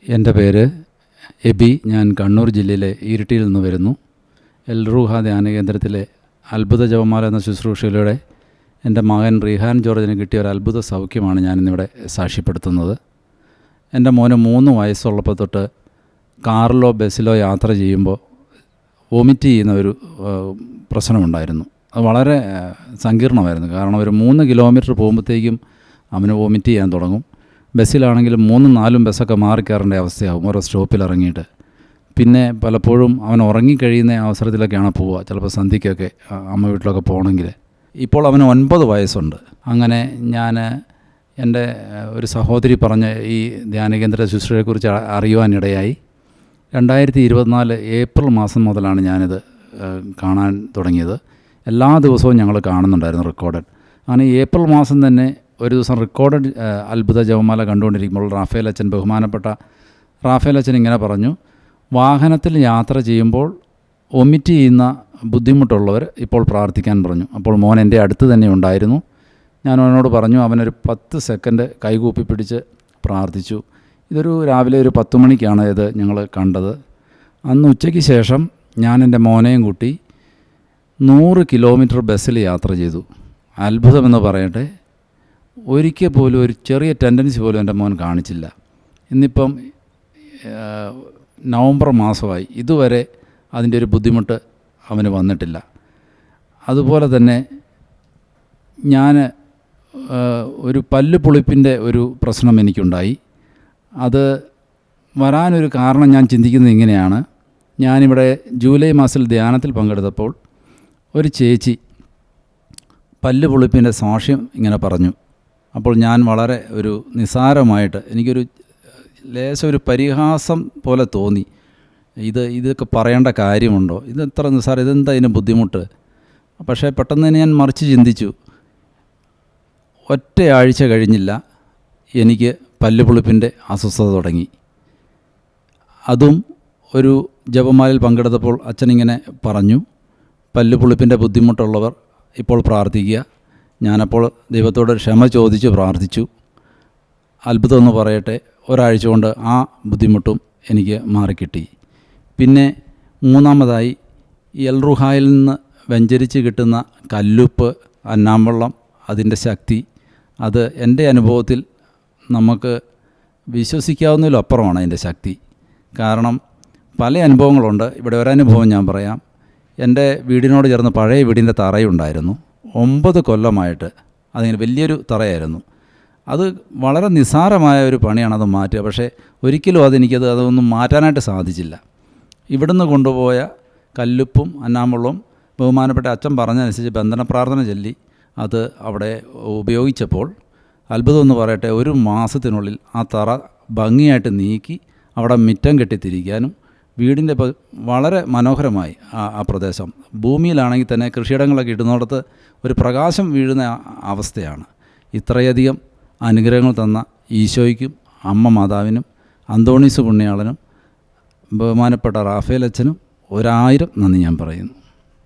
എൻ്റെ പേര് എബി. ഞാൻ കണ്ണൂർ ജില്ലയിലെ ഇരിട്ടിയിൽ നിന്ന് വരുന്നു. എൽ റൂഹ ധ്യാന കേന്ദ്രത്തിലെ അത്ഭുത ജപമാല എന്ന ശുശ്രൂഷയിലൂടെ എൻ്റെ മകൻ റിഹാൻ ജോർജിന് കിട്ടിയ ഒരു അത്ഭുത സൗഖ്യമാണ് ഞാനിന്നിവിടെ സാക്ഷ്യപ്പെടുത്തുന്നത്. എൻ്റെ മോന് 3 വയസ്സുള്ളപ്പോൾ തൊട്ട് കാറിലോ ബസ്സിലോ യാത്ര ചെയ്യുമ്പോൾ വോമിറ്റ് ചെയ്യുന്ന ഒരു പ്രശ്നമുണ്ടായിരുന്നു. അത് വളരെ സങ്കീർണമായിരുന്നു. കാരണം ഒരു 3 കിലോമീറ്റർ പോകുമ്പോഴത്തേക്കും അവന് വോമിറ്റ് ചെയ്യാൻ തുടങ്ങും. ബസ്സിലാണെങ്കിലും 3-4 ബസ്സൊക്കെ മാറിക്കയറേണ്ട അവസ്ഥയാകും ഓരോ സ്റ്റോപ്പിൽ ഇറങ്ങിയിട്ട്. പിന്നെ പലപ്പോഴും അവൻ ഉറങ്ങിക്കഴിയുന്ന അവസരത്തിലൊക്കെയാണ് പോവുക, ചിലപ്പോൾ സന്ധ്യയ്ക്കൊക്കെ അമ്മ വീട്ടിലൊക്കെ പോകണമെങ്കിൽ. ഇപ്പോൾ അവന് 9 വയസ്സുണ്ട്. അങ്ങനെ ഞാൻ എൻ്റെ ഒരു സഹോദരി പറഞ്ഞ ഈ ധ്യാനകേന്ദ്ര ശുശ്രൂഷയെക്കുറിച്ച് അറിയുവാനിടയായി. 2024 ഏപ്രിൽ മാസം മുതലാണ് ഞാനിത് കാണാൻ തുടങ്ങിയത്. എല്ലാ ദിവസവും ഞങ്ങൾ കാണുന്നുണ്ടായിരുന്നു റെക്കോർഡഡ്. അങ്ങനെ ഏപ്രിൽ മാസം തന്നെ ഒരു ദിവസം റെക്കോർഡഡ് അത്ഭുത ജപമാല കണ്ടുകൊണ്ടിരിക്കുമ്പോൾ റാഫേൽ അച്ഛൻ, ബഹുമാനപ്പെട്ട റാഫേൽ അച്ഛൻ ഇങ്ങനെ പറഞ്ഞു, വാഹനത്തിൽ യാത്ര ചെയ്യുമ്പോൾ വൊമിറ്റ് ചെയ്യുന്ന ബുദ്ധിമുട്ടുള്ളവർ ഇപ്പോൾ പ്രാർത്ഥിക്കാൻ പറഞ്ഞു. അപ്പോൾ മോൻ എൻ്റെ അടുത്ത് തന്നെ ഉണ്ടായിരുന്നു. ഞാൻ അവനോട് പറഞ്ഞു, അവനൊരു 10 സെക്കൻഡ് കൈകൂപ്പി പിടിച്ച് പ്രാർത്ഥിച്ചു. ഇതൊരു രാവിലെ ഒരു 10 മണിക്കാണ് ഇത് ഞങ്ങൾ കണ്ടത്. അന്ന് ഉച്ചയ്ക്ക് ശേഷം ഞാൻ എൻ്റെ മോനെയും കൂട്ടി 100 കിലോമീറ്റർ ബസ്സിൽ യാത്ര ചെയ്തു. അത്ഭുതമെന്ന് പറയട്ടെ, ഒരിക്കൽ പോലും ഒരു ചെറിയ ടെൻഡൻസി പോലും എൻ്റെ മോൻ കാണിച്ചില്ല. ഇന്നിപ്പം നവംബർ മാസമായി, ഇതുവരെ അതിൻ്റെ ഒരു ബുദ്ധിമുട്ട് അവന് വന്നിട്ടില്ല. അതുപോലെ തന്നെ ഞാൻ ഒരു പല്ല് പുളിപ്പിൻ്റെ ഒരു പ്രശ്നം എനിക്കുണ്ടായി. അത് വരാനൊരു കാരണം ഞാൻ ചിന്തിക്കുന്നത് ഇങ്ങനെയാണ്. ഞാനിവിടെ ജൂലൈ മാസത്തിൽ ധ്യാനത്തിൽ പങ്കെടുത്തപ്പോൾ ഒരു ചേച്ചി പല്ല് പുളിപ്പിൻ്റെ സാക്ഷ്യം ഇങ്ങനെ പറഞ്ഞു. അപ്പോൾ ഞാൻ വളരെ ഒരു നിസ്സാരമായിട്ട്, എനിക്കൊരു ലേശം ഒരു പരിഹാസം പോലെ തോന്നി. ഇതൊക്കെ പറയേണ്ട കാര്യമുണ്ടോ, ഇത് എത്ര നിസ്സാരം, ഇതെന്താ ഇതിന് ബുദ്ധിമുട്ട്? പക്ഷേ പെട്ടെന്ന് തന്നെ ഞാൻ മറിച്ച് ചിന്തിച്ചു. ഒറ്റയാഴ്ച കഴിഞ്ഞില്ല എനിക്ക് പല്ലുപുളിപ്പിൻ്റെ അസ്വസ്ഥത തുടങ്ങി. അതും ഒരു ജപമാലയിൽ പങ്കെടുത്തപ്പോൾ അച്ഛനിങ്ങനെ പറഞ്ഞു, പല്ലുപുളിപ്പിൻ്റെ ബുദ്ധിമുട്ടുള്ളവർ ഇപ്പോൾ പ്രാർത്ഥിക്കുക. ഞാനപ്പോൾ ദൈവത്തോട് ക്ഷമ ചോദിച്ച് പ്രാർത്ഥിച്ചു. അത്ഭുതമെന്ന് പറയട്ടെ, ഒരാഴ്ച കൊണ്ട് ആ ബുദ്ധിമുട്ടും എനിക്ക് മാറിക്കിട്ടി. പിന്നെ മൂന്നാമതായി എൽ റുഹായിൽ നിന്ന് വെഞ്ചരിച്ച് കിട്ടുന്ന കല്ലുപ്പ്, അന്നാമ്പള്ളം, അതിൻ്റെ ശക്തി, അത് എൻ്റെ അനുഭവത്തിൽ നമുക്ക് വിശ്വസിക്കാവുന്നതിലും അപ്പുറമാണ് അതിൻ്റെ ശക്തി. കാരണം പല അനുഭവങ്ങളുണ്ട്. ഇവിടെ ഒരനുഭവം ഞാൻ പറയാം. എൻ്റെ വീടിനോട് ചേർന്ന് പഴയ വീടിൻ്റെ തറയുണ്ടായിരുന്നു. 9 കൊല്ലമായിട്ട് അതിങ്ങനെ വലിയൊരു തറയായിരുന്നു. അത് വളരെ നിസ്സാരമായ ഒരു പണിയാണ് അത് മാറ്റുക. പക്ഷേ ഒരിക്കലും അതൊന്നും മാറ്റാനായിട്ട് സാധിച്ചില്ല. ഇവിടുന്ന് കൊണ്ടുപോയ കല്ലുപ്പും അന്നാമ്പള്ളവും ബഹുമാനപ്പെട്ട അച്ഛൻ പറഞ്ഞതനുസരിച്ച് ബന്ധന പ്രാർത്ഥന ചൊല്ലി അത് അവിടെ ഉപയോഗിച്ചപ്പോൾ അത്ഭുതമെന്ന് പറയട്ടെ, 1 മാസത്തിനുള്ളിൽ ആ തറ ഭംഗിയായിട്ട് നീക്കി അവിടെ മിറ്റം കെട്ടിത്തിരിക്കാനും വീടിൻ്റെ വളരെ മനോഹരമായി ആ പ്രദേശം. ഭൂമിയിലാണെങ്കിൽ തന്നെ കൃഷിയിടങ്ങളൊക്കെ ഇടുന്നിടത്ത് ഒരു പ്രകാശം വീഴുന്ന അവസ്ഥയാണ്. ഇത്രയധികം അനുഗ്രഹങ്ങൾ തന്ന ഈശോയ്ക്കും അമ്മ മാതാവിനും അന്തോണീസ് പുണ്യാളനും ബഹുമാനപ്പെട്ട റാഫേൽ അച്ഛനും 1000 നന്ദി ഞാൻ പറയുന്നു.